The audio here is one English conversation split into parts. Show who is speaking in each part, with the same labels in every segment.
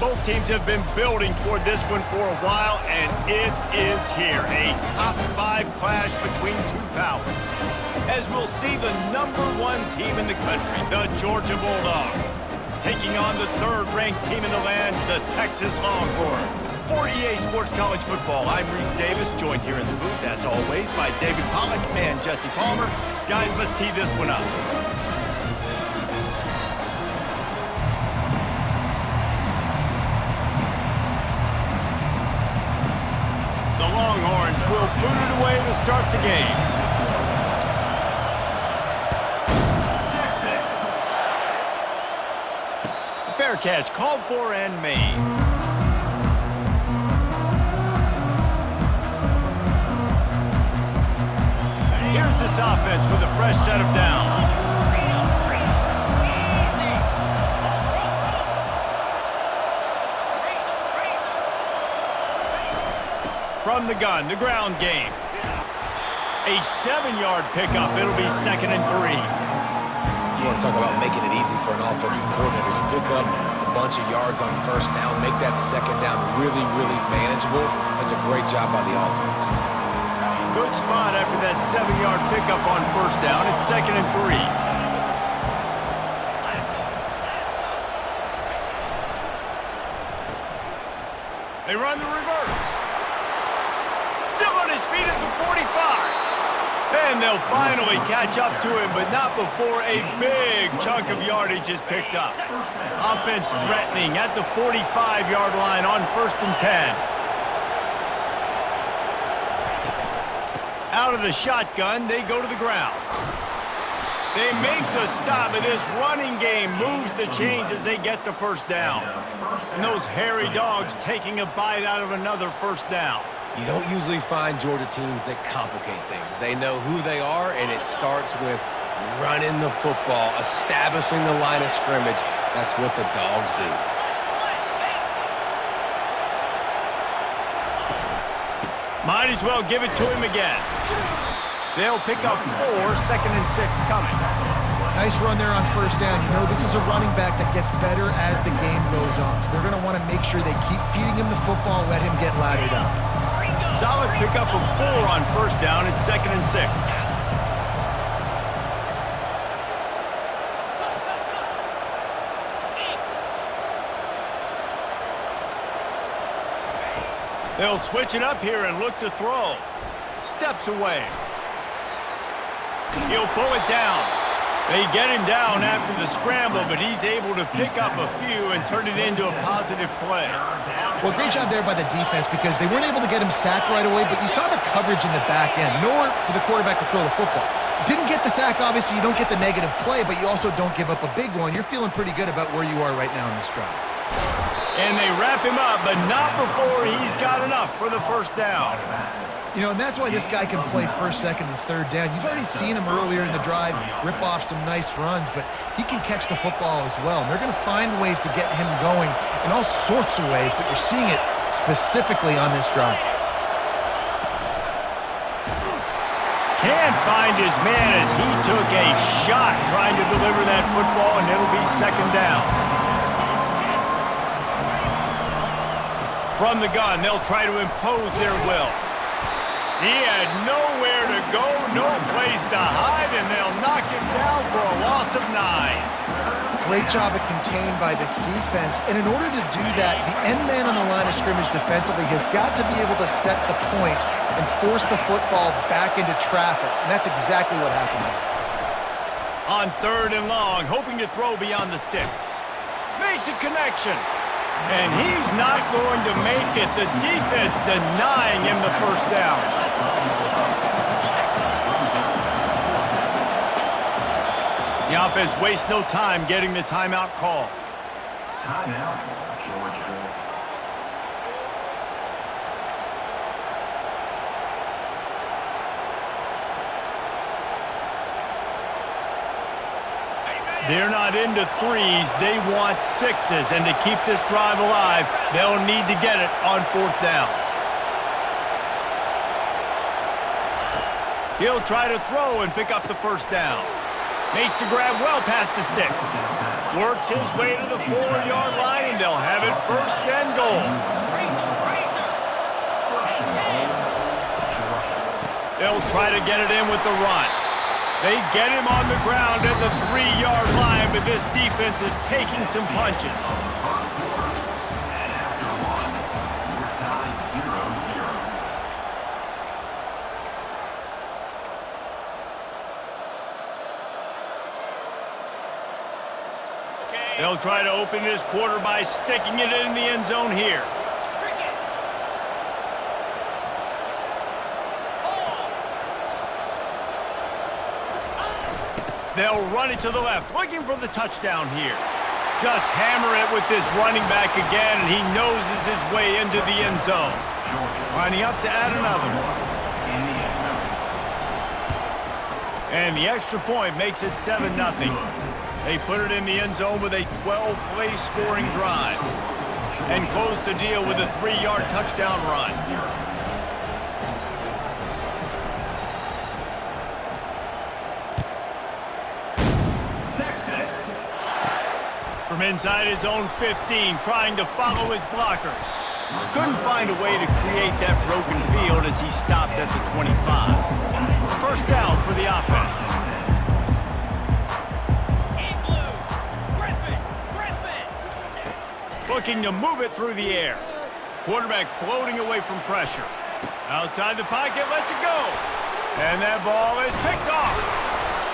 Speaker 1: Both teams have been building toward this one for a while, and it is here. A top 5 clash between two powers. As we'll see the #1 team in the country, the Georgia Bulldogs, taking on the 3rd-ranked team in the land, the Texas Longhorns. For EA Sports College Football, I'm Reese Davis, joined here in the booth, as always, by David Pollack and Jesse Palmer. Guys, let's tee this one up. The Longhorns will boot it away to start the game. Fair catch called for and made. Here's this offense with a fresh set of downs. From the gun, the ground game. A 7-yard pickup. It'll be 2nd and 3.
Speaker 2: You want to talk about making it easy for an offensive coordinator. You pick up a bunch of yards on 1st down, make that 2nd down really, really manageable. That's a great job by the offense.
Speaker 1: Good spot after that 7-yard pickup on 1st down. It's 2nd and 3. They run the reverse. Still on his feet at the 45. And they'll finally catch up to him, but not before a big chunk of yardage is picked up. Offense threatening at the 45-yard line on 1st and 10. Out of the shotgun, they go to the ground. They make the stop, and this running game moves the chains as they get the 1st down. And those hairy dogs taking a bite out of another 1st down.
Speaker 2: You don't usually find Georgia teams that complicate things. They know who they are, and it starts with running the football, establishing the line of scrimmage. That's what the Dogs do.
Speaker 1: Might as well give it to him again. They'll pick up 4, 2nd and 6 coming.
Speaker 3: Nice run there on 1st down. You know, this is a running back that gets better as the game goes on. So they're going to want to make sure they keep feeding him the football, let him get laddered up.
Speaker 1: Solid pickup of 4 on 1st down. It's 2nd and 6. They'll switch it up here and look to throw. Steps away. He'll pull it down. They get him down after the scramble, but he's able to pick up a few and turn it into a positive play.
Speaker 3: Well, great job there by the defense because they weren't able to get him sacked right away, but you saw the coverage in the back end. Nowhere for the quarterback to throw the football. Didn't get the sack, obviously. You don't get the negative play, but you also don't give up a big one. You're feeling pretty good about where you are right now in this drive.
Speaker 1: And they wrap him up, but not before he's got enough for the 1st down.
Speaker 3: You know, and that's why this guy can play 1st, 2nd, and 3rd down. You've already seen him earlier in the drive rip off some nice runs, but he can catch the football as well. And they're going to find ways to get him going in all sorts of ways, but you're seeing it specifically on this drive.
Speaker 1: Can't find his man as he took a shot trying to deliver that football, and it'll be 2nd down. From the gun, they'll try to impose their will. He had nowhere to go, no place to hide, and they'll knock him down for a loss of 9.
Speaker 3: Great job of contained by this defense. And in order to do that, the end man on the line of scrimmage defensively has got to be able to set the point and force the football back into traffic. And that's exactly what happened there.
Speaker 1: On 3rd and long, hoping to throw beyond the sticks. Makes a connection. And he's not going to make it. The defense denying him the 1st down. The offense wastes no time getting the timeout call.
Speaker 4: Timeout, Georgia.
Speaker 1: They're not into 3s. They want 6s. And to keep this drive alive, they'll need to get it on 4th down. He'll try to throw and pick up the 1st down. Makes the grab well past the sticks. Works his way to the 4-yard line, and they'll have it first and goal. They'll try to get it in with the run. They get him on the ground at the 3-yard line, but this defense is taking some punches. They'll try to open this quarter by sticking it in the end zone here. They'll run it to the left, looking for the touchdown here. Just hammer it with this running back again, and he noses his way into the end zone. Lining up to add another. And the extra point makes it 7-0. They put it in the end zone with a 12-play scoring drive and close the deal with a 3-yard touchdown run.
Speaker 4: Texas.
Speaker 1: From inside his own 15, trying to follow his blockers. Couldn't find a way to create that broken field as he stopped at the 25. First down for the offense. Looking to move it through the air. Quarterback floating away from pressure. Outside the pocket, lets it go. And that ball is picked off.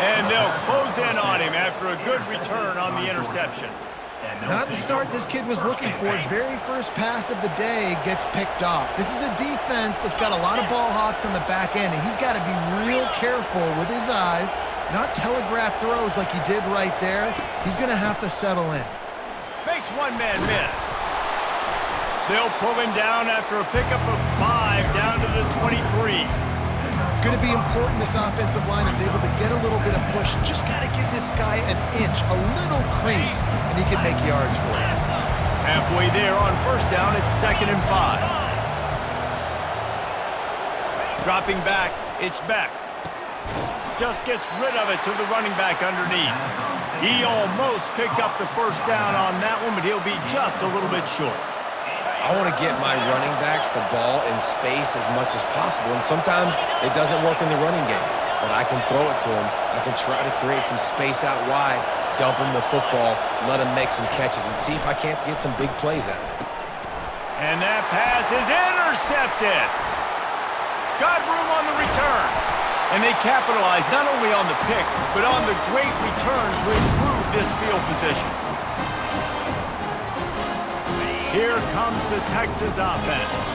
Speaker 1: And they'll close in on him after a good return on the interception.
Speaker 3: Not the start this kid was looking for. Very first pass of the day gets picked off. This is a defense that's got a lot of ball hawks on the back end, and he's got to be real careful with his eyes, not telegraph throws like he did right there. He's going to have to settle in.
Speaker 1: Makes one man miss. They'll pull him down after a pickup of 5 down to the 23.
Speaker 3: It's going to be important this offensive line is able to get a little bit of push. Just got to give this guy an inch, a little crease, and he can make yards for it.
Speaker 1: Halfway there on first down, it's 2nd and 5. Dropping back, it's Beck. Just gets rid of it to the running back underneath. He almost picked up the first down on that one, but he'll be just a little bit short.
Speaker 2: I want to get my running backs the ball in space as much as possible, and sometimes it doesn't work in the running game, but I can throw it to him. I can try to create some space out wide, dump him the football, let him make some catches, and see if I can't get some big plays out of it.
Speaker 1: And that pass is intercepted. Got room on the return. And they capitalize not only on the pick, but on the great return to improve this field position. Here comes the Texas offense.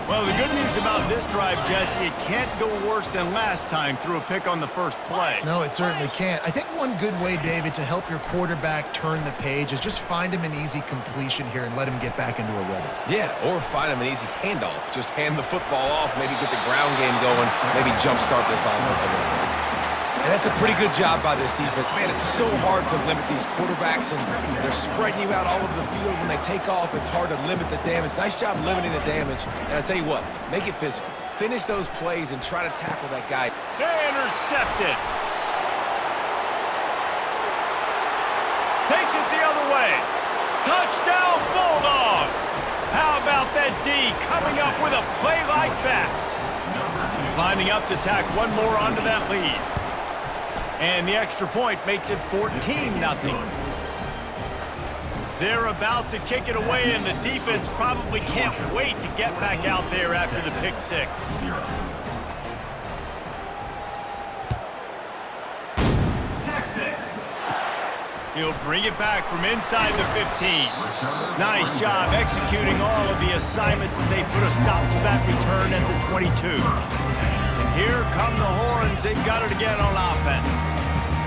Speaker 1: Well, the good news about this drive, Jesse, it can't go worse than last time through a pick on the first play.
Speaker 3: No, it certainly can't. I think one good way, David, to help your quarterback turn the page is just find him an easy completion here and let him get back into a rhythm.
Speaker 2: Yeah, or find him an easy handoff. Just hand the football off, maybe get the ground game going, maybe jumpstart this offense a little bit. And that's a pretty good job by this defense. Man, it's so hard to limit these quarterbacks, and they're spreading you out all over the field. When they take off, it's hard to limit the damage. Nice job limiting the damage. And I tell you what, make it physical. Finish those plays and try to tackle that guy.
Speaker 1: They intercepted. Takes it the other way. Touchdown, Bulldogs. How about that D coming up with a play like that? Lining up to tack one more onto that lead. And the extra point makes it 14-0. They're about to kick it away, and the defense probably can't wait to get back out there after the pick six.
Speaker 4: Texas.
Speaker 1: He'll bring it back from inside the 15. Nice job executing all of the assignments as they put a stop to that return at the 22. Here come the horns. They've got it again on offense.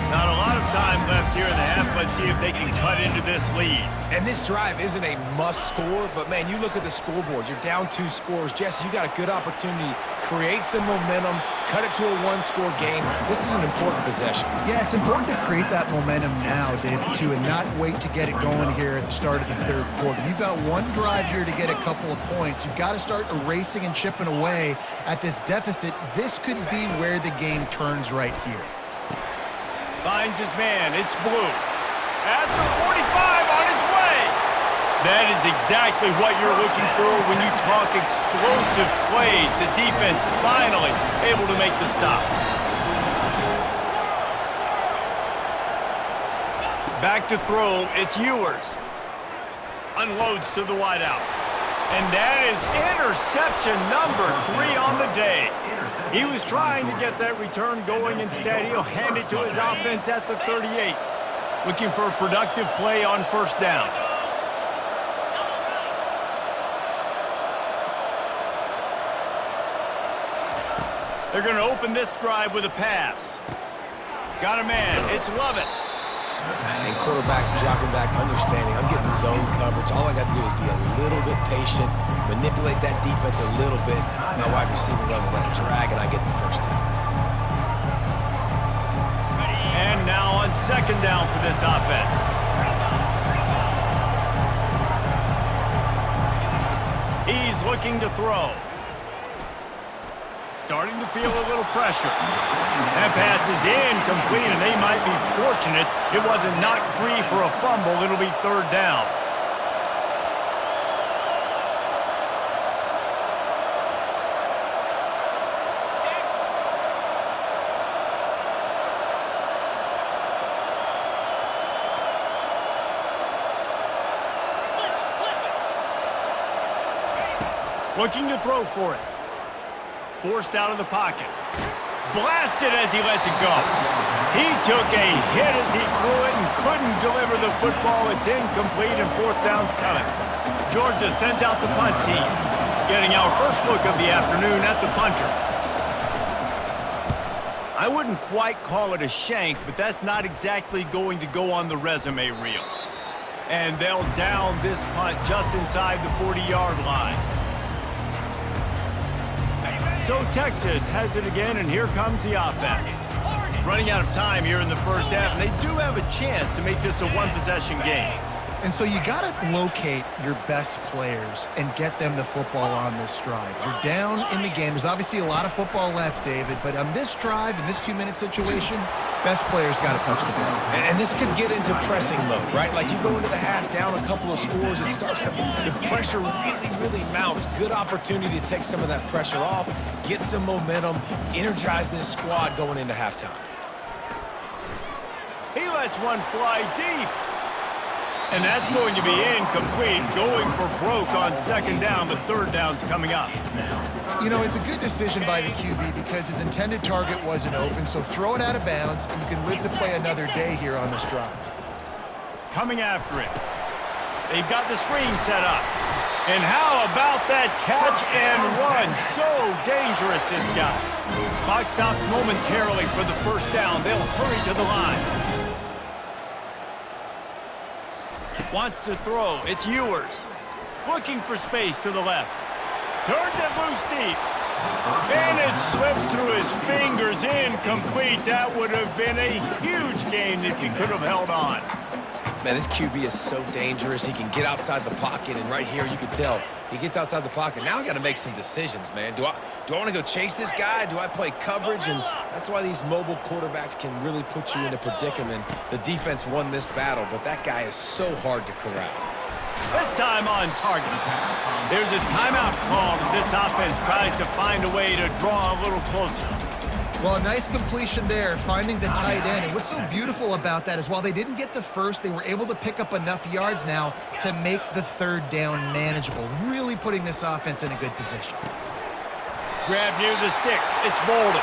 Speaker 1: Not a lot of time left here in the half. Let's see if they can cut into this lead.
Speaker 2: And this drive isn't a must score, but man, you look at the scoreboard. You're down 2 scores. Jesse, you got a good opportunity. Create some momentum. Cut it to a 1-score game. This is an important possession.
Speaker 3: Yeah, it's important to create that momentum now, David, too, and not wait to get it going here at the start of the third quarter. You've got one drive here to get a couple of points. You've got to start erasing and chipping away at this deficit. This could be where the game turns right here.
Speaker 1: Finds his man. It's Blue. At the 45 on his way. That is exactly what you're looking for when you talk explosive plays. The defense finally able to make the stop. Back to throw, it's Ewers. Unloads to the wideout. And that is interception number 3 on the day. He was trying to get that return going. Instead, he'll hand it to his offense at the 38. Looking for a productive play on first down. They're going to open this drive with a pass. Got a man. It's Lovett.
Speaker 2: And quarterback dropping back, understanding I'm getting zone coverage. All I got to do is be a little bit patient, manipulate that defense a little bit. My wide receiver runs that drag, and I get the first down.
Speaker 1: And now on second down for this offense. He's looking to throw. Starting to feel a little pressure. That pass is incomplete, and they might be fortunate it wasn't knocked free for a fumble. It'll be third down. Looking to throw for it. Forced out of the pocket. Blasted as he lets it go. He took a hit as he threw it and couldn't deliver the football. It's incomplete and fourth down's coming. Georgia sends out the punt team. Getting our first look of the afternoon at the punter. I wouldn't quite call it a shank, but that's not exactly going to go on the resume reel. And they'll down this punt just inside the 40-yard line. So Texas has it again, and here comes the offense. Running out of time here in the first half, and they do have a chance to make this a one-possession game.
Speaker 3: And so you got to locate your best players and get them the football on this drive. You're down in the game. There's obviously a lot of football left, David, but on this drive, in this 2-minute situation, best players got to touch the ball.
Speaker 2: And this could get into pressing mode, right? Like you go into the half down a couple of scores, it starts to, the pressure really mounts. Good opportunity to take some of that pressure off, get some momentum, energize this squad going into halftime.
Speaker 1: He lets one fly deep. And that's going to be incomplete, going for broke on second down. The third down's coming up.
Speaker 3: You know, it's a good decision by the QB because his intended target wasn't open, so throw it out of bounds, and you can live to play another day here on this drive.
Speaker 1: Coming after it. They've got the screen set up. And how about that catch and run? So dangerous, this guy. Clock stops momentarily for the first down. They'll hurry to the line. Wants to throw. It's Ewers. Looking for space to the left. Turns it loose deep. And it slips through his fingers. Incomplete. That would have been a huge gain if he could have held on.
Speaker 2: Man, this QB is so dangerous. He can get outside the pocket, and right here you can tell he gets outside the pocket. Now I got to make some decisions, man. Do I want to go chase this guy? Do I play coverage? And that's why these mobile quarterbacks can really put you in a predicament. The defense won this battle, but that guy is so hard to corral.
Speaker 1: This time on target. There's a timeout called as this offense tries to find a way to draw a little closer.
Speaker 3: Well, a nice completion there, finding the tight end. And what's so beautiful about that is while they didn't get the first, they were able to pick up enough yards now to make the third down manageable, really putting this offense in a good position.
Speaker 1: Grab near the sticks. It's Bolden.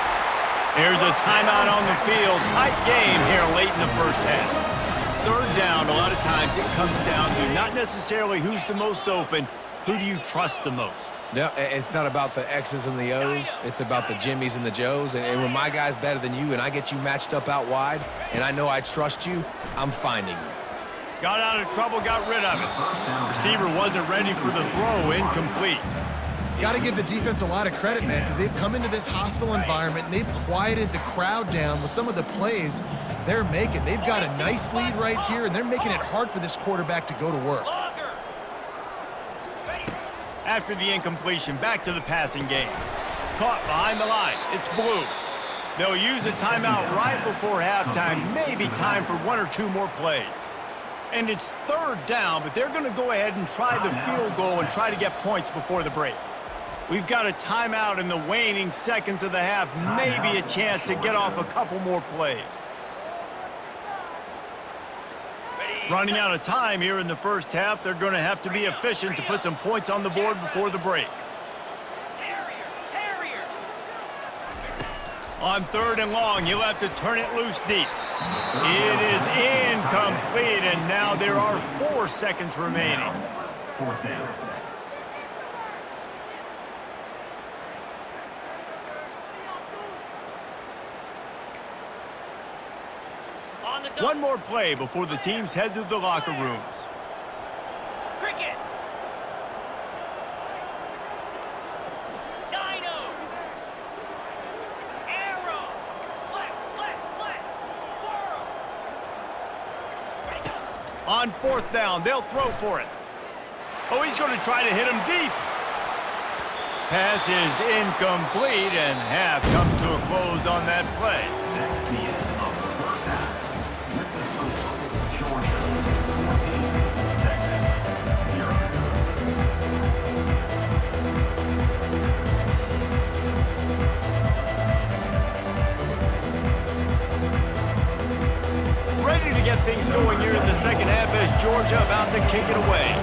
Speaker 1: There's a timeout on the field. Tight game here late in the first half. Third down, a lot of times it comes down to not necessarily who's the most open, who do you trust the most?
Speaker 2: Yeah, it's not about the X's and the O's. It's about the Jimmys and the Joes. And when my guy's better than you and I get you matched up out wide and I know I trust you, I'm finding you.
Speaker 1: Got out of trouble, got rid of it. Receiver wasn't ready for the throw, incomplete.
Speaker 3: Got to give the defense a lot of credit, man, because they've come into this hostile environment and they've quieted the crowd down with some of the plays they're making. They've got a nice lead right here, and they're making it hard for this quarterback to go to work.
Speaker 1: After the incompletion, back to the passing game. Caught behind the line. It's Blue. They'll use a timeout right before halftime. Maybe time for one or two more plays. And it's third down, but they're going to go ahead and try the field goal and try to get points before the break. We've got a timeout in the waning seconds of the half, maybe a chance to get off a couple more plays. Running out of time here in the first half, they're going to have to be efficient to put some points on the board before the break. On third and long, he'll have to turn it loose deep. It is incomplete, and now there are 4 seconds remaining.
Speaker 4: Fourth down.
Speaker 1: One more play before the teams head to the locker rooms.
Speaker 5: Cricket. Dino. Arrow. Flex, flex, flex. Squirrel. Ready, go.
Speaker 1: On fourth down, they'll throw for it. Oh, he's going to try to hit him deep. Pass is incomplete, and half comes to a close on that play.
Speaker 4: That's the end of the first half. With the score, Georgia 14, Texas 0.
Speaker 1: Ready to get things going here in the second half as Georgia about to kick it away.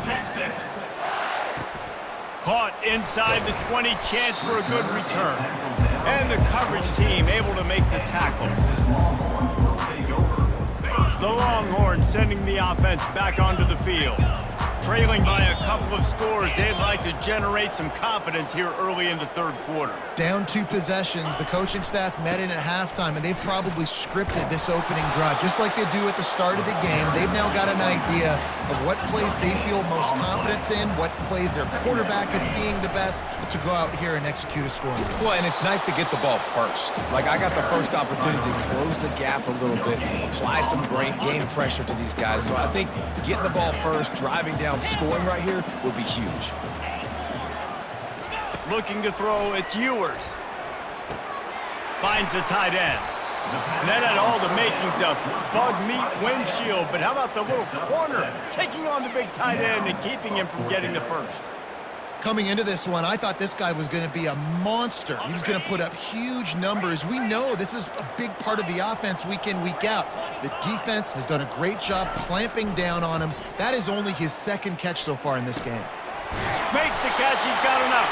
Speaker 4: Texas.
Speaker 1: Caught inside the 20, chance for a good return. And the coverage team able to make the tackle.
Speaker 4: Longhorns will take over.
Speaker 1: The Longhorns sending the offense back onto the field. Trailing by a couple of scores, they'd like to generate some confidence here early in the third quarter.
Speaker 3: Down 2 possessions, the coaching staff met in at halftime, and they've probably scripted this opening drive. Just like they do at the start of the game, they've now got an idea of what plays they feel most confident in, what plays their quarterback is seeing the best to go out here and execute a scoring drive.
Speaker 2: Well, and it's nice to get the ball first. Like, I got the first opportunity to close the gap a little bit, apply some great game pressure to these guys. So I think getting the ball first, driving down, scoring right here would be huge.
Speaker 1: Looking to throw, it's Ewers. Finds the tight end. And that had all the makings of bug meat windshield, but how about the little corner taking on the big tight end and keeping him from getting the first?
Speaker 3: Coming into this one, I thought this guy was going to be a monster. He was going to put up huge numbers. We know this is a big part of the offense week in, week out. The defense has done a great job clamping down on him. That is only his second catch so far in this game.
Speaker 1: Makes the catch, he's got enough.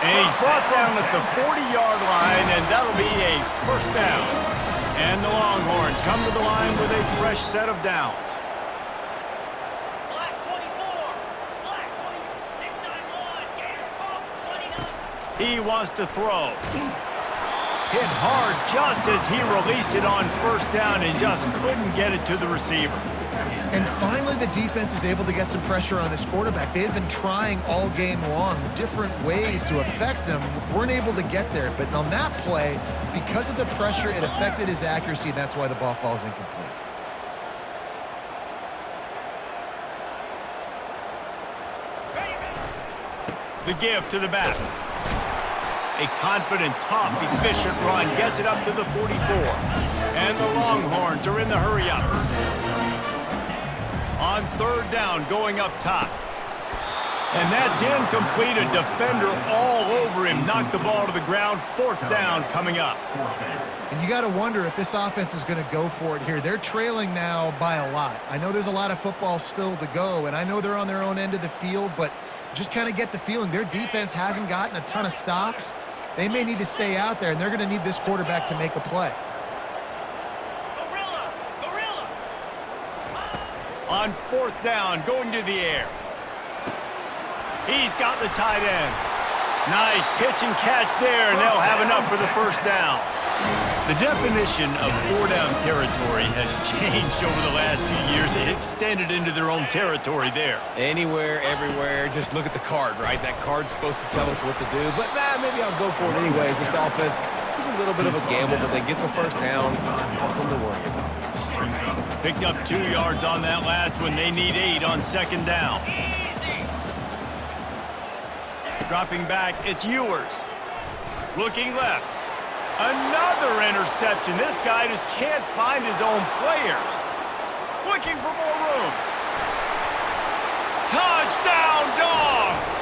Speaker 1: And he's brought down at the 40-yard line, and that'll be a first down. And the Longhorns come to the line with a fresh set of downs.
Speaker 5: Black 24. Black 2691. Gators ball 29.
Speaker 1: He wants to throw. Hit hard just as he released it on first down and just couldn't get it to the receiver.
Speaker 3: And finally, the defense is able to get some pressure on this quarterback. They had been trying all game long different ways to affect him, weren't able to get there. But on that play, because of the pressure, it affected his accuracy, and that's why the ball falls incomplete.
Speaker 1: The give to the back. A confident, tough, efficient run gets it up to the 44. And the Longhorns are in the hurry-up. On third down, going up top. And that's incomplete. A defender all over him. Knocked the ball to the ground. Fourth down coming up.
Speaker 3: And you got to wonder if this offense is going to go for it here. They're trailing now by a lot. I know there's a lot of football still to go, and I know they're on their own end of the field, but just kind of get the feeling their defense hasn't gotten a ton of stops. They may need to stay out there, and they're going to need this quarterback to make a play.
Speaker 1: On fourth down, going to the air. He's got the tight end. Nice pitch and catch there, and they'll have enough for the first down. The definition of four-down territory has changed over the last few years. It extended into their own territory there.
Speaker 2: Anywhere, everywhere, just look at the card, right? That card's supposed to tell us what to do, but maybe I'll go for it anyways. This offense took a little bit of a gamble, but they get the first down. Nothing to worry about.
Speaker 1: Picked up 2 yards on that last one. They need 8 on second down. Dropping back, it's Ewers. Looking left. Another interception. This guy just can't find his own players. Looking for more room. Touchdown, Dogs!